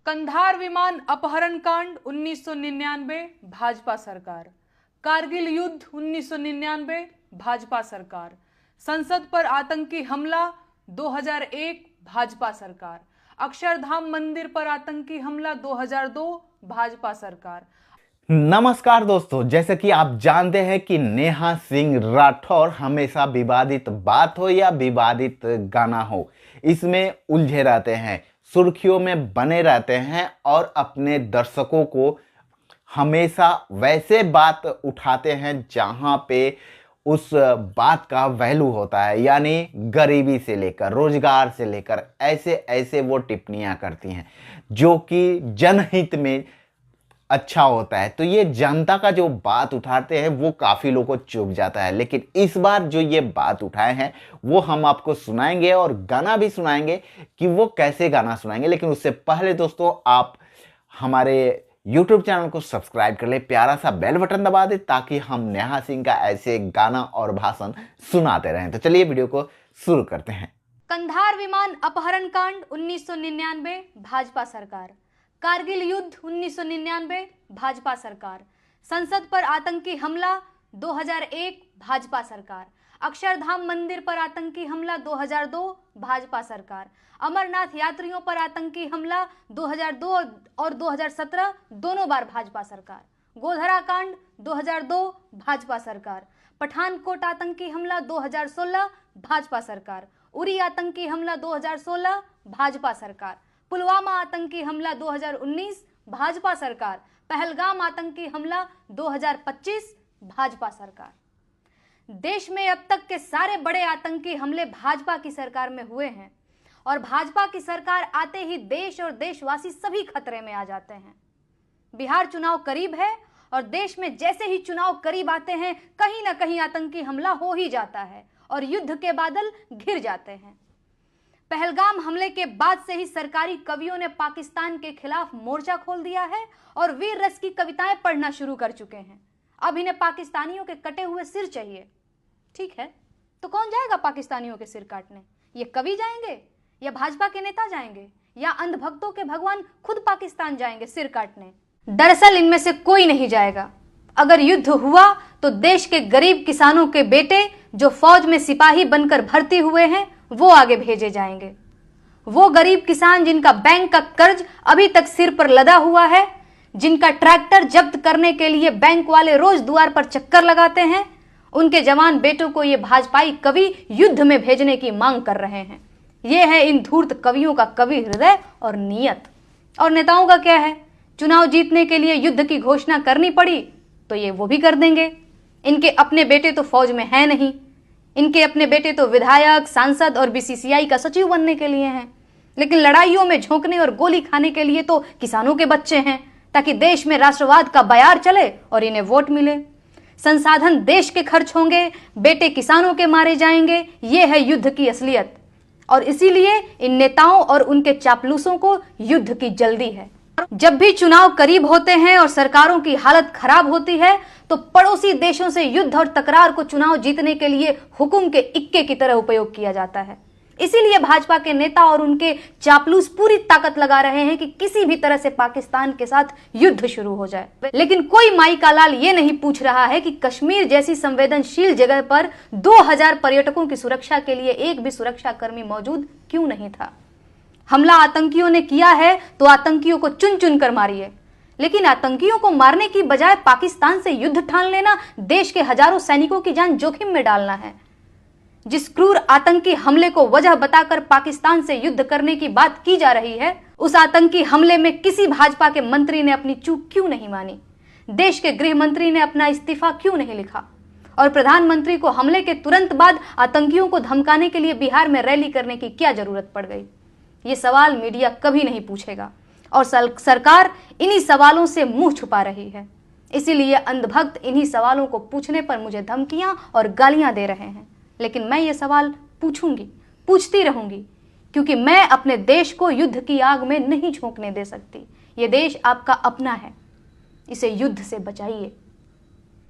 कंधार विमान अपहरण कांड 1999 भाजपा सरकार। कारगिल युद्ध 1999 भाजपा सरकार। संसद पर आतंकी हमला 2001 भाजपा सरकार। अक्षरधाम मंदिर पर आतंकी हमला 2002 भाजपा सरकार। नमस्कार दोस्तों, जैसे कि आप जानते हैं कि नेहा सिंह राठौर हमेशा विवादित बात हो या विवादित गाना हो, इसमें उलझे रहते हैं, सुर्खियों में बने रहते हैं और अपने दर्शकों को हमेशा वैसे बात उठाते हैं जहां पे उस बात का वैल्यू होता है, यानी गरीबी से लेकर रोजगार से लेकर ऐसे ऐसे वो टिप्पणियां करती हैं जो कि जनहित में अच्छा होता है। तो ये जनता का जो बात उठाते हैं वो काफ़ी लोगों को चुभ जाता है, लेकिन इस बार जो ये बात उठाए हैं वो हम आपको सुनाएंगे और गाना भी सुनाएंगे कि वो कैसे गाना सुनाएंगे। लेकिन उससे पहले दोस्तों, आप हमारे YouTube चैनल को सब्सक्राइब कर ले, प्यारा सा बेल बटन दबा दे ताकि हम नेहा सिंह का ऐसे गाना और भाषण सुनाते रहें। तो चलिए वीडियो को शुरू करते हैं। कंधार विमान अपहरण कांड 1999 भाजपा सरकार। कारगिल युद्ध 1999 भाजपा सरकार। संसद पर आतंकी हमला 2001 भाजपा सरकार। अक्षरधाम मंदिर पर आतंकी हमला 2002 भाजपा सरकार। अमरनाथ यात्रियों पर आतंकी हमला 2002 और 2017 दोनों बार भाजपा सरकार। गोधरा कांड 2002 भाजपा सरकार। पठानकोट आतंकी हमला 2016 भाजपा सरकार। उरी आतंकी हमला 2016 भाजपा सरकार। पुलवामा आतंकी हमला 2019 भाजपा सरकार। पहलगाम आतंकी हमला 2025 भाजपा सरकार। देश में अब तक के सारे बड़े आतंकी हमले भाजपा की सरकार में हुए हैं और भाजपा की सरकार आते ही देश और देशवासी सभी खतरे में आ जाते हैं। बिहार चुनाव करीब है और देश में जैसे ही चुनाव करीब आते हैं कहीं ना कहीं आतंकी हमला हो ही जाता है और युद्ध के बादल घिर जाते हैं। पहलगाम हमले के बाद से ही सरकारी कवियों ने पाकिस्तान के खिलाफ मोर्चा खोल दिया है और वीर रस की कविताएं पढ़ना शुरू कर चुके हैं। अब इन्हें पाकिस्तानियों के कटे हुए सिर चाहिए। ठीक है, तो कौन जाएगा पाकिस्तानियों के सिर काटने? ये कवि जाएंगे या भाजपा के नेता जाएंगे या अंधभक्तों के भगवान खुद पाकिस्तान जाएंगे सिर काटने? दरअसल इनमें से कोई नहीं जाएगा। अगर युद्ध हुआ तो देश के गरीब किसानों के बेटे जो फौज में सिपाही बनकर भर्ती हुए हैं वो आगे भेजे जाएंगे। वो गरीब किसान जिनका बैंक का कर्ज अभी तक सिर पर लदा हुआ है, जिनका ट्रैक्टर जब्त करने के लिए बैंक वाले रोज द्वार पर चक्कर लगाते हैं, उनके जवान बेटों को ये भाजपाई कवि युद्ध में भेजने की मांग कर रहे हैं। ये है इन धूर्त कवियों का कवि हृदय और नीयत। और नेताओं का क्या है? चुनाव जीतने के लिए युद्ध की घोषणा करनी पड़ी तो ये वो भी कर देंगे। इनके अपने बेटे तो फौज में है नहीं, इनके अपने बेटे तो विधायक, सांसद और बीसीसीआई का सचिव बनने के लिए हैं, लेकिन लड़ाइयों में झोंकने और गोली खाने के लिए तो किसानों के बच्चे हैं, ताकि देश में राष्ट्रवाद का बयार चले और इन्हें वोट मिले। संसाधन देश के खर्च होंगे, बेटे किसानों के मारे जाएंगे। ये है युद्ध की असलियत और इसीलिए इन नेताओं और उनके चापलूसों को युद्ध की जल्दी है। जब भी चुनाव करीब होते हैं और सरकारों की हालत खराब होती है तो पड़ोसी देशों से युद्ध और तकरार को चुनाव जीतने के लिए हुक्म के इक्के की तरह उपयोग किया जाता है। इसीलिए भाजपा के नेता और उनके चापलूस पूरी ताकत लगा रहे हैं कि किसी भी तरह से पाकिस्तान के साथ युद्ध शुरू हो जाए। लेकिन कोई माई का लाल ये नहीं पूछ रहा है कि कश्मीर जैसी संवेदनशील जगह पर 2000 पर्यटकों की सुरक्षा के लिए एक भी सुरक्षा कर्मी मौजूद क्यों नहीं था? हमला आतंकियों ने किया है तो आतंकियों को चुन चुन कर मारिए, लेकिन आतंकियों को मारने की बजाय पाकिस्तान से युद्ध ठान लेना देश के हजारों सैनिकों की जान जोखिम में डालना है। जिस क्रूर आतंकी हमले को वजह बताकर पाकिस्तान से युद्ध करने की बात की जा रही है, उस आतंकी हमले में किसी भाजपा के मंत्री ने अपनी चूक क्यों नहीं मानी? देश के गृह मंत्री ने अपना इस्तीफा क्यों नहीं लिखा? और प्रधानमंत्री को हमले के तुरंत बाद आतंकियों को धमकाने के लिए बिहार में रैली करने की क्या जरूरत पड़ गई? ये सवाल मीडिया कभी नहीं पूछेगा और सरकार इन्हीं सवालों से मुंह छुपा रही है। इसीलिए अंधभक्त इन्हीं सवालों को पूछने पर मुझे धमकियां और गालियां दे रहे हैं, लेकिन मैं ये सवाल पूछूंगी, पूछती रहूंगी, क्योंकि मैं अपने देश को युद्ध की आग में नहीं झोंकने दे सकती। ये देश आपका अपना है, इसे युद्ध से बचाइए।